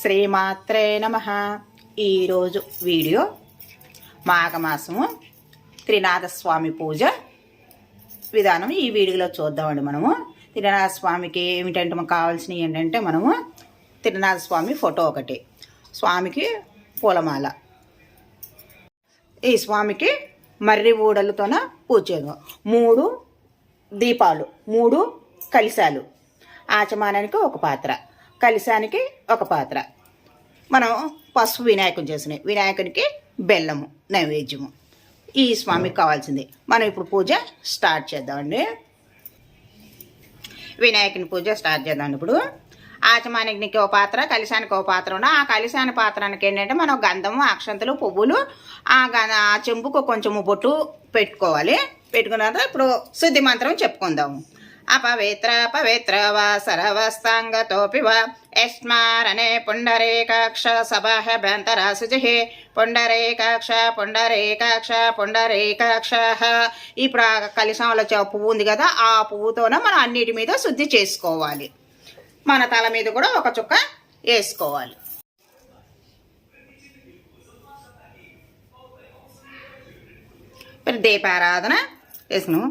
శ్రీమాత్రే నమః. ఈరోజు వీడియో మాఘమాసము త్రినాథస్వామి పూజ విధానం ఈ వీడియోలో చూద్దామండి. మనము త్రినాథస్వామికి ఏమిటంటే మనకు కావాల్సినవి ఏంటంటే మనము త్రినాథస్వామి ఫోటో ఒకటి, స్వామికి పూలమాల, ఈ స్వామికి మర్రి ఊడలతోన పూజ చేద్దాం, 3 దీపాలు, 3 కలశాలు, ఆచమానానికి ఒక పాత్ర, కలశానికి ఒక పాత్ర, మనం పసుపు వినాయకుని చేసినాయి, వినాయకునికి బెల్లము నైవేద్యము, ఈ స్వామికి కావాల్సింది. మనం ఇప్పుడు పూజ స్టార్ట్ చేద్దామండి. వినాయకుని పూజ స్టార్ట్ చేద్దాం. ఇప్పుడు ఆచమానికి ఒక పాత్ర, కలశానికి ఒక పాత్ర ఉన్న ఆ కలశాని పాత్రానికి ఏంటంటే మనం గంధము, అక్షంతలు, పువ్వులు, ఆ చెంబుకు కొంచెము బొట్టు పెట్టుకోవాలి. పెట్టుకున్న తర్వాత ఇప్పుడు శుద్ధి మంత్రం చెప్పుకుందాము. అపవిత్ర పవిత్ర వా సర్వస్తాంగతోపి వా యస్మారణే పుండరీకాక్ష సభాభ్యంతరా శుచి పుండరీకాక్ష పుండరీకాక్ష పుండరీకాక్ష. ఇప్పుడు ఆ కలశంలో పువ్వు ఉంది కదా, ఆ పువ్వుతోనే మనం అన్నిటి మీద శుద్ధి చేసుకోవాలి. మన తల మీద కూడా ఒక చుక్క వేసుకోవాలి. దీపారాధన చేసుకును.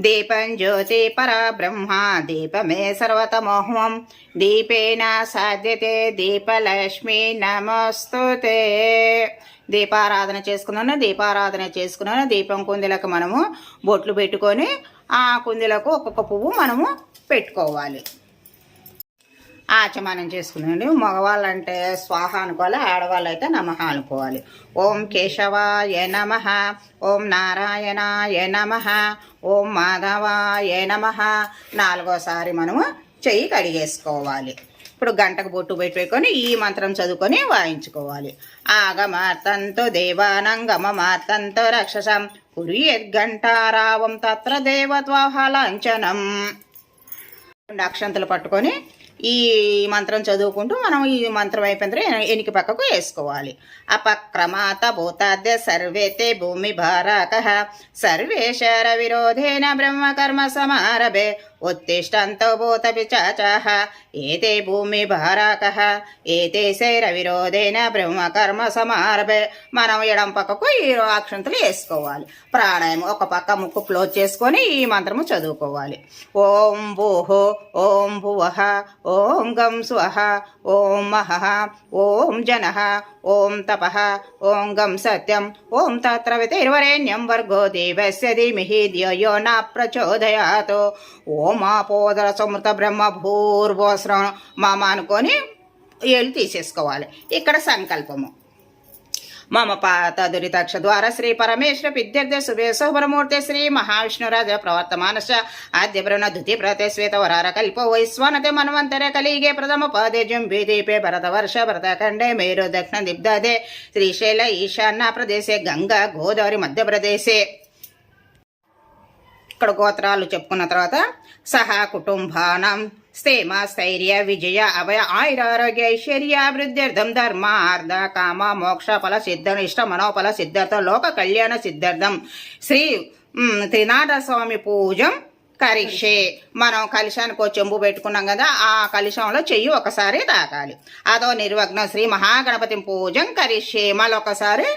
దీపం జ్యోతి పరబ్రహ్మ దీపమే సర్వతమోహం దీపేన సాధ్యతే దీపలక్ష్మి నమస్తుతే. దీపారాధన చేసుకున్నాను. దీపారాధన చేసుకున్నాను. దీపం కుందులకు మనము బొట్లు పెట్టుకొని ఆ కుందులకు ఒక్కొక్క పువ్వు మనము పెట్టుకోవాలి. ఆచమనం చేసుకున్నాండి. మగవాళ్ళు అంటే స్వాహ అనుకోవాలి, ఆడవాళ్ళు అయితే నమః అనుకోవాలి. ఓం కేశవాయ నమః, ఓం నారాయణాయ నమః, ఓం మాధవాయ నమః. 4వసారి మనము చెయ్యి కడిగేసుకోవాలి. ఇప్పుడు గంటకు బొట్టు పెట్టుకొని ఈ మంత్రం చదువుకొని వాయించుకోవాలి. ఆగమార్తంతో దేవానంగమార్తంతో రక్షసం కురియద్ఘంటారావం తత్ర దేవత్వాహలాంఛనం. 2 అక్షంతలు పట్టుకొని ఈ మంత్రం చదువుకుంటూ మనం ఈ మంత్రం అయిపోయిన ఎనికి పక్కకు వేసుకోవాలి. అపక్రమాత భూతాద్య సర్వేతే భూమి భారాక సర్వేశర విరోధేన బ్రహ్మకర్మ సమారభే ఉత్తిష్టంతో భూత పిచాచాః ఏతే భూమి భారాక ఏతే శైర విరోధేన బ్రహ్మకర్మ సమారభే. మనం ఎడం పక్కకు ఈ అక్షంతలు వేసుకోవాలి. ప్రాణాయామం ఒక పక్క ముక్కు క్లోజ్ చేసుకొని ఈ మంత్రము చదువుకోవాలి. ఓం భూహో ఓం భువః ఓం గం స్వః ఓం మహః ఓం జనః ఓం తపః ఓం గం సత్యం ఓం తత్ర వితిర్వరేణ్యం వర్గో దేవస్య ధీమహి ధియో యో న ప్రచోదయాత్. ఓం ఆపోదర సమృత బ్రహ్మ భూర్భువస్రం మమ అనుకొని ఏళ్ళు తీసేసుకోవాలి. ఇక్కడ సంకల్పము. మమ పాతదురితక్ష ద్వారా శ్రీ పరమేశ్వర విద్యార్థి శుభే శుభ్రమూర్తి శ్రీ మహావిష్ణురాజ ప్రవర్తమానశ్చ ఆద్య బ్రహ్మ ద్వితీయ ప్రతే శ్వేత వరార కల్పో వైశ్వనతే మన్వంతర కలిగే ప్రథమ పాదే జంబీ దీపే భరతవర్ష భరతఖండే మేరు దక్షిణ దిగ్ధదే శ్రీశైల ఈశాన్య ప్రదేశే గంగా గోదావరి మధ్యప్రదేశే. ఇక్కడ గోత్రాలు చెప్పుకున్న తర్వాత సహా కుటుంబానం స్థేమ స్థైర్య విజయ అభయ ఆయురారోగ్య ఐశ్వర్యాభివృద్ధ్యర్థం ధర్మార్థ కామ మోక్ష ఫల సిద్ధం ఇష్ట మనోఫల సిద్ధార్థం లోక కళ్యాణ సిద్ధార్థం శ్రీ త్రినాథస్వామి పూజం కరిషే. మనం కలశానికి చెంబు పెట్టుకున్నాం కదా, ఆ కలశంలో చెయ్యి ఒకసారి తాకాలి. అదో నిర్వగ్నం శ్రీ మహాగణపతి పూజం కరిషే మళ్ళొకసారి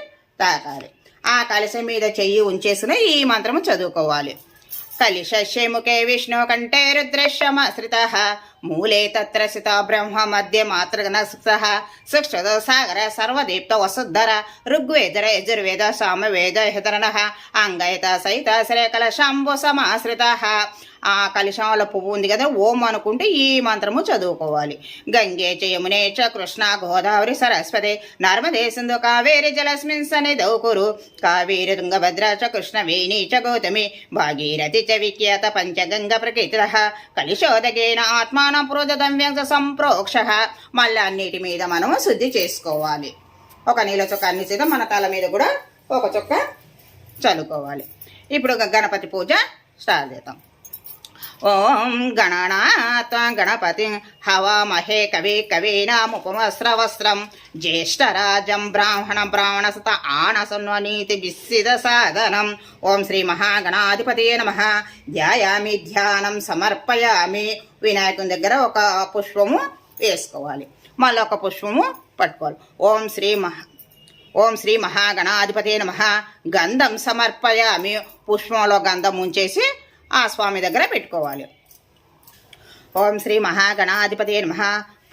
తాకాలి. ఆ కలశం మీద చెయ్యి ఉంచేసిన ఈ మంత్రము చదువుకోవాలి. కలిశస్య ముఖే విష్ణు కంఠే రుద్రశ్యమాశ్రితః మూలే తత్ర స్థిత బ్రహ్మ మధ్య మాతృగణస్థః సుక్షతో సాగర సర్వదీప్త వసుద్ధర ఋగ్వేదర యజుర్వేద సామవేద హితరణః అంగయత సహిత శ్రీకల శంభు సమాశ్రితః. ఆ కలశంలో పువ్వు ఉంది కదా, ఓం అనుకుంటే ఈ మంత్రము చదువుకోవాలి. గంగే చ యమునే చ కృష్ణ గోదావరి సరస్వతి నర్మదే సింధు కావేరి జలస్మిన్ సన్నిధౌ కురు కావేరి తుంగభద్ర చ కృష్ణ వేణి చ గౌతమి భాగీరథి చ విఖ్యాత పంచగంగ ప్రకీర్తితః కలిశోదకేన ఆత్మానం ప్రోజతం వ్యంస సంప్రోక్షః. మళ్ళీ అన్నిటి మీద మనము శుద్ధి చేసుకోవాలి. ఒక నీళ్ళ చుక్క అన్ని చేద్దాం. మన తల మీద కూడా ఒక చుక్క చల్లుకోవాలి. ఇప్పుడు గణపతి పూజ స్టార్ట్ చేద్దాం. ఓం గణనాథ గణపతి హవామహే కవి కవీనాముపమస్రవస్త్రం జ్యేష్ఠరాజం బ్రాహ్మణసుత ఆనసన్వనీతి విస్సిద సాధనం. ఓం శ్రీ మహాగణాధిపతియే నమః. ధ్యాయామి ధ్యానం సమర్పయామి. వినాయకుని దగ్గర ఒక పుష్పము వేసుకోవాలి. మళ్ళీ ఒక పుష్పము పట్టుకోవాలి. ఓం శ్రీ మహాగణాధిపతే నమః. గంధం సమర్పయామి. పుష్పంలో గంధం ఉంచేసి ఆ స్వామి దగ్గర పెట్టుకోవాలి. ఓం శ్రీ మహాగణాధిపతే నమః.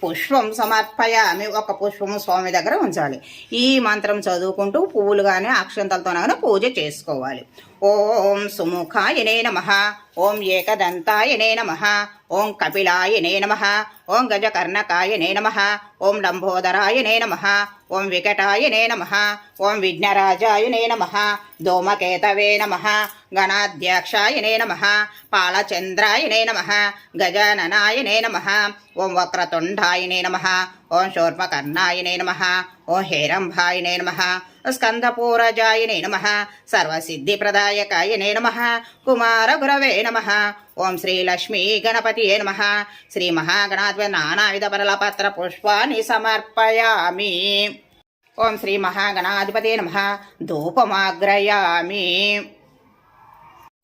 పుష్పం సమర్పయామి. ఒక పుష్పము స్వామి దగ్గర ఉంచాలి. ఈ మంత్రం చదువుకుంటూ పువ్వులు కానీ అక్షంతలతోనైనా పూజ చేసుకోవాలి. ఓం సుముఖాయనే నమః. ఓం ఏకదంతాయనే నమః. ఓం కపిలాయనే నమః. ఓం గజకర్ణకాయనే నమః. ఓం లంబోదరాయనే నమః. ఓం వికటాయనే నమః. ఓం విఘ్నరాజాయనే నమః. ధూమకేతవే నమః. గణాధ్యక్షాయనే నమః. పాలచంద్రాయనే నమః. గజాననాయనే నమః. ఓం వక్రతుండాయనే నమః. ఓం శూర్పకర్ణాయనే నమః. ఓం హేరంభాయనే నమః. స్కందపూరజాయనే నమః. సర్వసిద్ధిప్రదాయకాయనే నమః. కుమారగురవే నమః. ఓం శ్రీ లక్ష్మీ గణపతియే నమః. శ్రీ మహాగణాధిపతి నానావిధ పరలపత్ర పుష్పాన్ని సమర్పయామి. ఓం శ్రీ మహాగణాధిపతే నమః. ధూపమాగ్రయామి.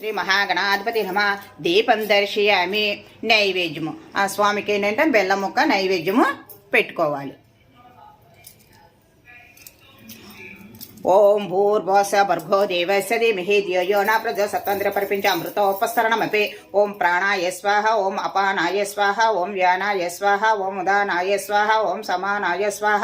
శ్రీ మహాగణాధిపతి నమః. దీపం దర్శయామి. నైవేద్యము ఆ స్వామికి ఏంటంటే బెల్లం ముక్క నైవేద్యము పెట్టుకోవాలి. ఓం భూర్భోస భర్గో దేవస్య ధీమహి ధియో యో న ప్రచోదయాత్ పరిపించ అమృతోపస్తరణమపి. ఓం ప్రాణాయ స్వాహ. ఓం అపానాయ స్వాహ. ఓం వ్యానాయ స్వాహ. ఓం ఉదానాయ స్వాహ. ఓం సమానాయ స్వాహ.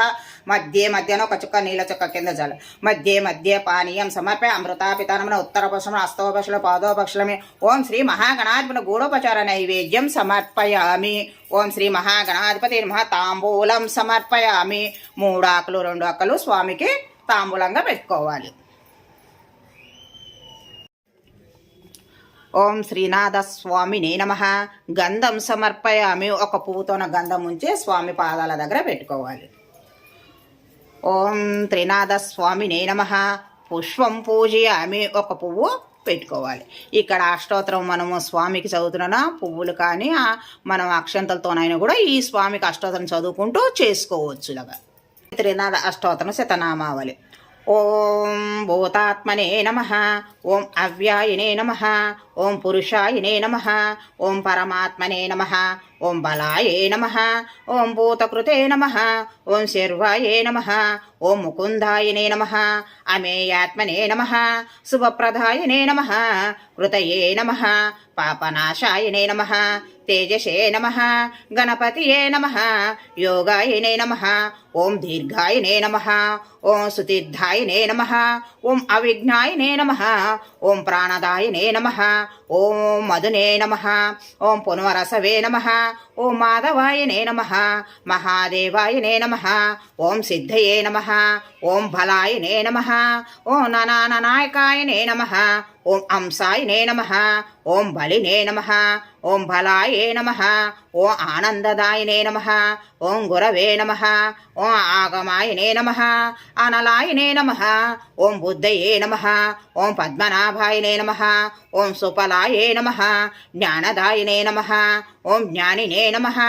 మధ్యలో ఒక చుక్క నీళ్ళ చుక్క కింద జల మధ్య పానీయం సమర్పయ అమృతాపితానమున ఉత్తరపక్షమున హస్తోపక్షుల పాదోపక్షులమే. ఓం శ్రీ మహాగణాధిపతి గూఢోపచార నైవేద్యం సమర్పయామి. ఓం శ్రీ మహాగణాధిపతి నమః. తాంబూలం సమర్పయామి. 3 ఆకులు 2 ఆకులు స్వామికి తాంబూలంగా పెట్టుకోవాలి. ఓం శ్రీనాథ స్వామినే నమః. గంధం సమర్పయామి. ఒక పువ్వుతోన గంధం ఉంచి స్వామి పాదాల దగ్గర పెట్టుకోవాలి. ఓం త్రినాథ స్వామినే నమః. పుష్పం పూజయామి. ఒక పువ్వు పెట్టుకోవాలి. ఇక్కడ అష్టోత్తరం మనము స్వామికి చదువుతున్న పువ్వులు కానీ మనం అక్షంతలతోనైనా కూడా ఈ స్వామికి అష్టోత్తరం చదువుకుంటూ చేసుకోవచ్చు. ఇలాగా త్రినాథ అష్టోత్తరం శతనామావళి. ఓం భూతాత్మనే నమః. ఓం అవ్యాయనే నమః. ఓం పురుషాయనే నమః. ఓం పరమాత్మనే నమః. ఓం బలాయే నమః. ఓం భూతకృతే నమః. ఓం శర్వాయే నమః. ఓం ముకుందాయనే నమః. అమేయాత్మనే నమః. శుభప్రదాయనే నమః. కృతయే నమః. పాపనాశాయనే నమః. తేజసే నమః. గణపతియే నమః. యోగాయనే నమః. ఓం దీర్ఘాయనే నమః. ఓం సుతిర్ధాయనే నమః. ఓం అవిఘ్నాయనే నమః. ఓం ప్రాణదాయనే నమః. ఓం మధునే నమః. ఓం పునవరసవే నమః. ఓం మాధవాయనే నమః. మహాదేవాయనే నమః. ఓం సిద్ధయే నమః. ఓం బలాయనే నమః. ఓం ననానాయకాయనే నమః. ఓం అంసాయనే నమః. ఓం బలినే నమః. ఓం బలాయే నమః. ఓం ఆనందదాయనే నమః. ఓం గురవే నమః. ఓం ఆగమాయనే నమః. అనలాయనే నమః. ఓం బుద్ధయే నమః. ఓం పద్మనాభాయనే నమః. ఓం సుఫలాయే నమః. జ్ఞానదాయనే నమః. ఓం జ్ఞానినే నమః.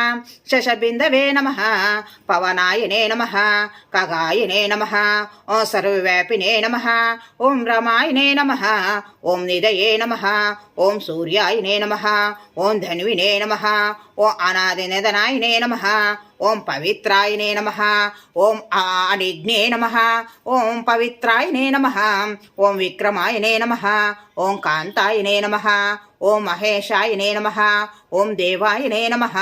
శశబిందవే నమః. పవనాయనే నమః. ఖగాయనే నమః. ఓం సర్వవ్యాపినే నమః. ఓం రమాయనే నమః. ఓం నిదయే నమః. ఓం సూర్యాయనే నమః. ఓం ధన్వినే నమః. ఓం అనాది నిధనాయనే నమః. ఓం పవిత్రాయనే నమః. ఓం ఆనిజ్ఞే నమః. ఓం పవిత్రాయనే నమః. ఓం విక్రమాయనే నమః. ఓం కాంతాయనే నమః. ఓం మహేశాయనే నమః. ఓం దేవాయనే నమః.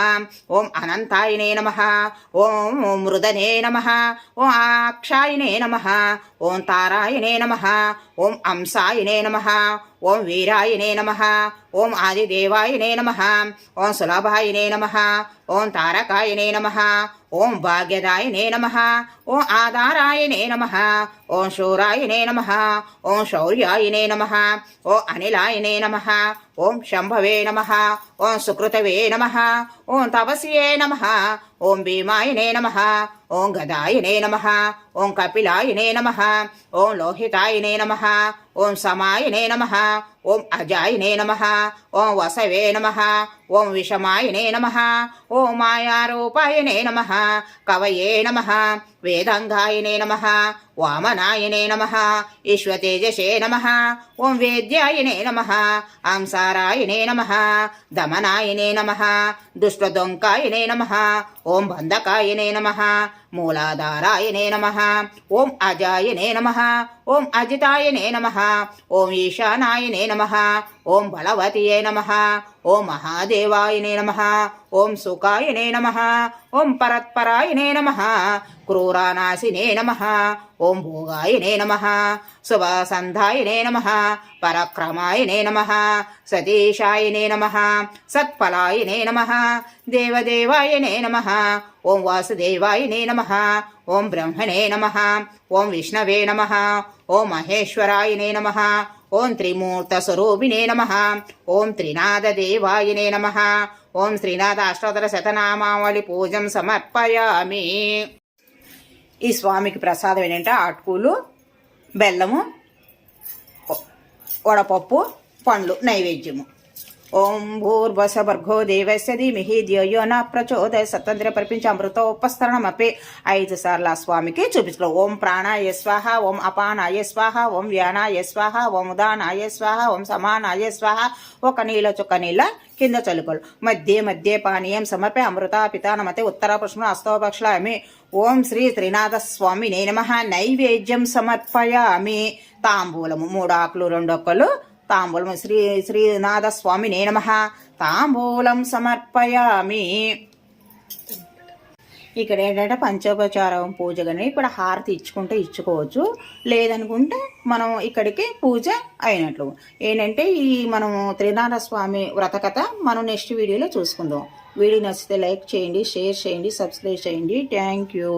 ఓం అనంతాయనే నమః. ఓం మృదనే నమః. ఓం అక్షాయనే నమః. ఓం తారాయనే నమః. ఓం అంసాయనే నమః. ఓం వీరాయనే నమః. ఓం ఆదిదేవాయనే నమః. ఓం సులభాయనే నమః. ఓం తారకాయనే నమః. ఓం భాగ్యదాయనే నమః. ఓం ఆధారాయనే నమః. ఓం శూరాయనే నమః. ఓం శౌర్యాయనే నమః. ఓం అనిలాయనే నమః. ఓం శంభవే నమః. ఓం సుకృతవే నమః. ఓం తపస్యే నమః. ఓం భీమాయనే నమః. ఓం గదాయనే నమః. ఓం కపిలాయనే నమః. ఓం లోహితాయనే నమః. ఓం సమాయనే నమః. ఓం అజాయనే నమః. ఓం వసవే నమః. ఓం విషమాయనే నమః. ఓం మాయారూపాయనే నమః. కవయే నమః. వేదాంగాయనే నమః. వామనాయనే నమః ఈశ్వతేజసే నమః ఓం వేద్యాయనే నమః అంసారాయనే నమః దమనాయనే నమః దుష్టదొంకాయనే నమః ఓం బంధకాయనే నమః మూలాధారాయనే నమః ఓం అజాయనే నమః ఓం అజితాయనే నమః ఓం ఈశానాయనే నమః ఓం బలవతియే నమః ఓం మహాదేవాయనే నమః ఓం సుఖాయనే నమః ఓం పరత్పరాయనే నమః క్రూరానాశినే నమః ఓం భోగాయనే నమః శుభసంధాయనే నమః పరక్రమాయనే నమః సతీశాయనే నమః సత్ఫలాయనే నమః దేవదేవాయనే నమః ఓం వాసుదేవాయనే నమః ఓం బ్రహ్మణే నమః ఓం విష్ణవే నమః ఓం మహేశ్వరాయనే నమః ఓం త్రిమూర్తస్వరూపిణే నమః ఓం త్రినాథదేవాయనే నమః ఓం శ్రీనాథ అష్టోత్తర శతనామావళి పూజం సమర్పయామి. ఈ స్వామికి ప్రసాదం ఏంటంటే అటుకులు, బెల్లము, వడపప్పు, పండ్లు నైవేద్యము. ఓం భూర్భువస్సుః దేవస్య ధీమహి ధియో యో న ప్రచోదయాత్ సత్తంత్ర పరిపించి అమృతోపస్తరణమపి 5 సార్లు ఆ స్వామికి చూపించుకోవాలి. ఓం ప్రాణాయ స్వాహ, ఓం అపానాయ స్వాహ, ఓం వ్యానాయ స్వాహ, ఓం ఉదానాయ స్వాహ, ఓం సమానాయ స్వాహ. ఒక నీళ్ళ చుక్క నీళ్ళ కింద చల్లుకోవాలి. మధ్య మధ్య పానీయం సమర్పే అమృత పితానమతే ఉత్తర పుష్ణ అస్తోపక్షామి. ఓం శ్రీ త్రినాథ స్వామినే నమః. నైవేద్యం సమర్పయామి. తాంబూలము 3 ఆకులు 2 ఒక్కలు తాంబూలం. శ్రీనాథ స్వామినే నమః. తాంబూలం సమర్పయామి. ఇక్కడ ఏంటంటే పంచోపచారం పూజ కానీ ఇప్పుడు హారతి ఇచ్చుకుంటే ఇచ్చుకోవచ్చు, లేదనుకుంటే మనం ఇక్కడికి పూజ అయినట్లు. ఏంటంటే ఈ మనం త్రినాథ స్వామి వ్రతకథ మనం నెక్స్ట్ వీడియోలో చూసుకుందాం. వీడియో నచ్చితే లైక్ చేయండి, షేర్ చేయండి, సబ్స్క్రైబ్ చేయండి. Thank you.